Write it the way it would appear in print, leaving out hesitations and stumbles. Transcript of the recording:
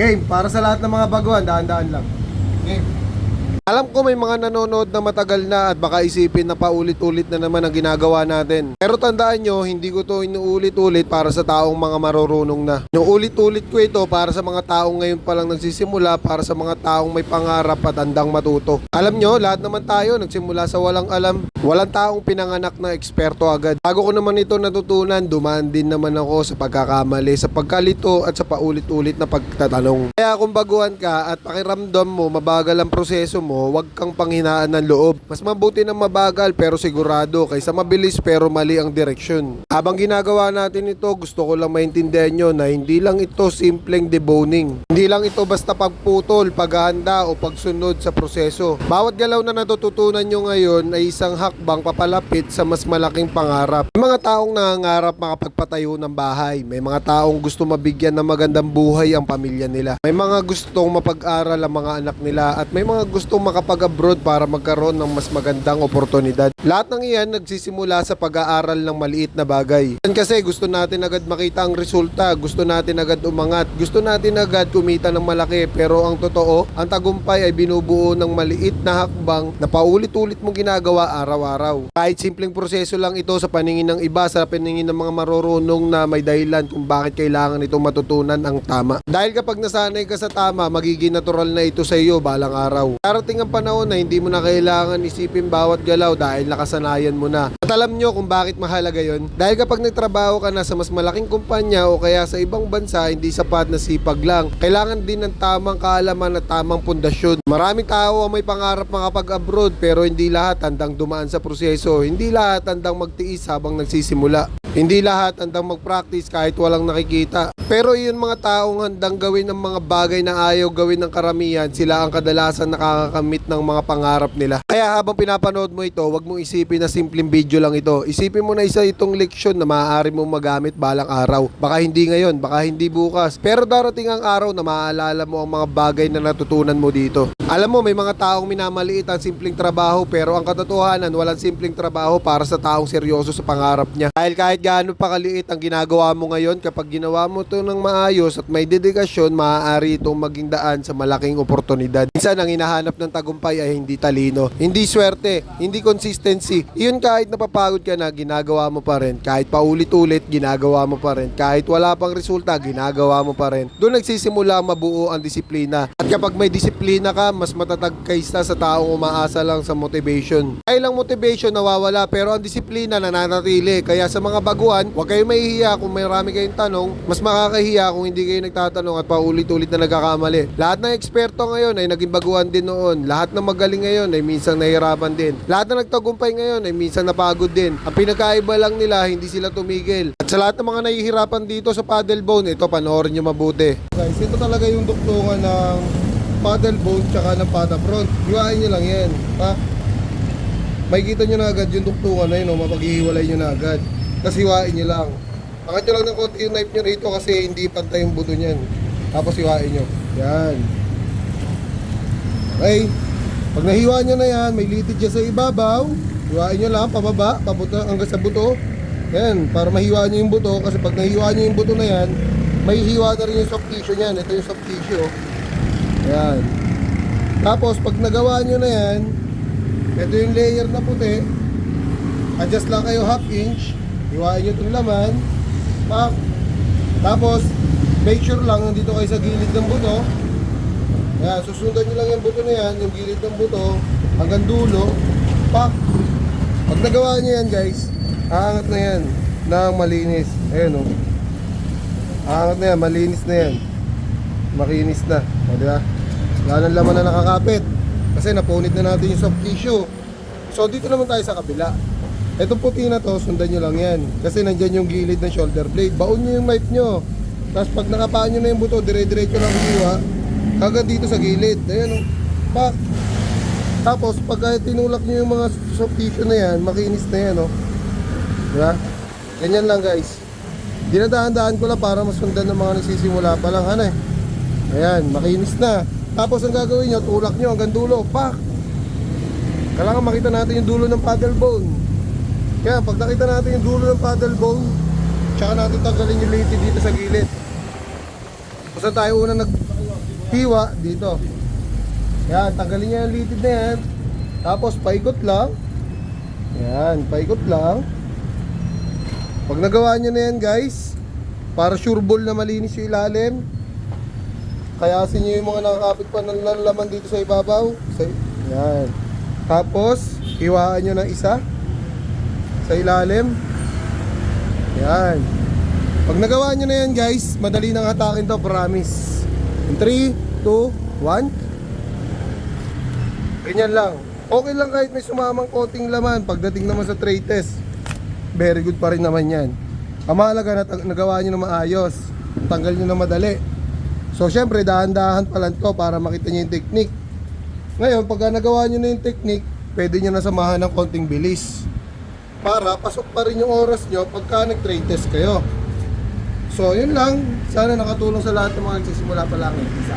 Game, para sa lahat ng mga baguhan, daan-daan lang. Game. Alam ko may mga nanonood na matagal na at baka isipin na paulit-ulit na naman ang ginagawa natin. Pero tandaan nyo, hindi ko to inuulit-ulit para sa taong mga marurunong na. Inuulit-ulit ko ito para sa mga taong ngayon pa lang nagsisimula, para sa mga taong may pangarap at handang matuto. Alam nyo, lahat naman tayo nagsimula sa walang alam. Walang taong pinanganak na eksperto agad. Bago ko naman ito natutunan, dumaan din naman ako sa pagkakamali, sa pagkalito at sa paulit-ulit na pagtatanong. Kaya kung baguhan ka at pakiramdam mo mabagal ang proseso mo, huwag kang panghinaan ng loob. Mas mabuti na mabagal pero sigurado kaysa mabilis pero mali ang direksyon. Habang ginagawa natin ito, gusto ko lang maintindihan nyo na hindi lang ito simpleng deboning. Hindi lang ito basta pagputol, paghahanda o pagsunod sa proseso. Bawat galaw na natututunan nyo ngayon ay isang hakbang papalapit sa mas malaking pangarap. May mga taong nangangarap makapagpatayo ng bahay. May mga taong gusto mabigyan ng magandang buhay ang pamilya nila. May mga gustong mapag-aral ang mga anak nila at may mga gustong makapag-abroad para magkaroon ng mas magandang oportunidad. Lahat ng iyan nagsisimula sa pag-aaral ng maliit na bagay. Yan kasi gusto natin agad makita ang resulta, gusto natin agad umangat, gusto natin agad kumita ng malaki, pero ang totoo, ang tagumpay ay binubuo ng maliit na hakbang na paulit-ulit mong ginagawa araw-araw. Kahit simpleng proseso lang ito sa paningin ng iba, sa paningin ng mga marurunong na may dahilan kung bakit kailangan itong matutunan ang tama. Dahil kapag nasanay ka sa tama, magiging natural na ito sa iyo balang araw. Darating ang panahon na hindi mo na kailangan isipin bawat galaw dahil nakasanayan mo na. At alam nyo kung bakit mahalaga yon? Dahil kapag nagtrabaho ka na sa mas malaking kumpanya o kaya sa ibang bansa, hindi sapat na sipag lang. Kailangan din ng tamang kaalaman at tamang pundasyon. Maraming tao ang may pangarap makapag-abroad pero hindi lahat handang dumaan sa proseso. Hindi lahat handang magtiis habang nagsisimula. Hindi lahat handang mag-practice kahit walang nakikita. Pero iyon mga taong handang gawin ng mga bagay na ayaw gawin ng karamihan, sila ang kadalasan nakakakamit ng mga pangarap nila. Kaya habang pinapanood mo ito, wag mong isipin na simpleng video lang ito. Isipin mo na isa itong leksyon na maaari mong magamit balang araw. Baka hindi ngayon, baka hindi bukas. Pero darating ang araw na maaalala mo ang mga bagay na natutunan mo dito. Alam mo, may mga taong minamaliit ang simpleng trabaho pero ang katotohanan, walang simpleng trabaho para sa taong seryoso sa pangarap niya. Dahil kahit gaano pa kaliit ang ginagawa mo ngayon, kapag ginawa mo ito ng maayos at may dedikasyon, maaari itong maging daan sa malaking oportunidad. Minsan ang hinahanap ng tagumpay ay hindi talino, hindi swerte, hindi consistency. Iyon kahit napapagod ka na, ginagawa mo pa rin. Kahit paulit-ulit, ginagawa mo pa rin. Kahit wala pang resulta, ginagawa mo pa rin. Doon nagsisimula mabuo ang disiplina. At kapag may disiplina ka, mas matatag kaysa sa taong umaasa lang sa motivation. Dahil ang motivation nawawala pero ang disiplina nananatili. Kaya sa mga baguhan, huwag kayong mahihiya kung may marami kayong tanong. Mas makakahiya kung hindi kayo nagtatanong at paulit-ulit na nagkakamali. Lahat ng eksperto ngayon ay naging baguhan din noon. Lahat ng magaling ngayon ay minsan nahihirapan din. Lahat ng nagtagumpay ngayon ay minsan napagod din. Ang pinagkaiba lang nila, hindi sila tumigil. At sa lahat ng mga nahihirapan dito sa paddleboard, ito panoorin nyo mabuti. Guys, ito talaga yung duktungan ng paddleboard tsaka ng patafront. Hiwain nyo lang yan. Ha? Makikita nyo na agad yung duktungan na yun, mapaghihiwalay nyo na agad. Tapos hiwain nyo lang. Angat nyo lang ng konti yung knife nyo rito kasi hindi pantay yung buto nyan. Tapos hiwain nyo. Yan. Okay. Pag nahiwa nyo na yan, may litid dyan sa ibabaw. Hiwain nyo lang, pababa, papunta hanggang sa buto. Yan, para mahiwa nyo yung buto. Kasi pag nahiwa nyo yung buto na yan, may hiwa na rin yung soft tissue nyan. Ito yung soft tissue. Ayan. Tapos pag nagawa nyo na yan, ito yung layer na puti. Adjust lang kayo half inch. Hiwain nyo itong laman. Pak. Tapos make sure lang nandito kayo sa gilid ng buto. Ayan, susundan nyo lang yung buto na yan, yung gilid ng buto hanggang dulo. Pak. Pag nagawa nyo yan guys, aangat na yan ng malinis. Ayan o. Aangat na yan, malinis na yan. Makinis na. O diba? Wala nang laman na nakakapit kasi napunit na natin yung soft tissue. So dito naman tayo sa kabila. Itong puti na to, sundan nyo lang yan kasi nandyan yung gilid ng shoulder blade. Baon nyo yung knife nyo. Tapos pag nakapaan nyo na yung buto, dire-diretso lang hiwa hanggang dito sa gilid. Ayan o. Pak. Tapos pag tinulak nyo yung mga soft tissue na yan, makinis na yan o. Diba? Ganyan lang guys. Dinadahan-dahan ko lang para masundan ng mga nagsisimula pa lang. Ano eh. Ayan, makinis na. Tapos ang gagawin nyo, tulak nyo hanggang dulo. Pak! Kailangan makita natin yung dulo ng paddle bone. Kaya pag nakita natin yung dulo ng paddle bone, tsaka natin tanggalin yung litid dito sa gilid. Kung saan tayo unang hiwa dito. Yan, tanggalin niya yung litid na yan. Tapos paikot lang. Yan, paikot lang. Pag nagawa nyo na yan guys, para sure ball na malinis yung ilalim, kayasin nyo yung mga nakakapit pa ng laman dito sa ibabaw. Yan. Tapos, hiwaan nyo ng isa sa ilalim. Yan. Pag nagawa nyo na yan guys, madali nang hatakin to, promise. In 3, 2, 1. Ganyan lang. Okay lang kahit may sumamang konting laman. Pagdating naman sa tray test, very good pa rin naman yan. Ang mahalaga na nagawa nyo na maayos, tanggal nyo na madali. So syempre dahan-dahan pa lang to para makita nyo yung technique. Ngayon pagka nagawa nyo na yung technique, pwede nyo na samahan ng konting bilis para pasok pa rin yung oras nyo pagka nag-tray test kayo. So yun lang. Sana nakatulong sa lahat ng mga nagsisimula pa lang. Isa.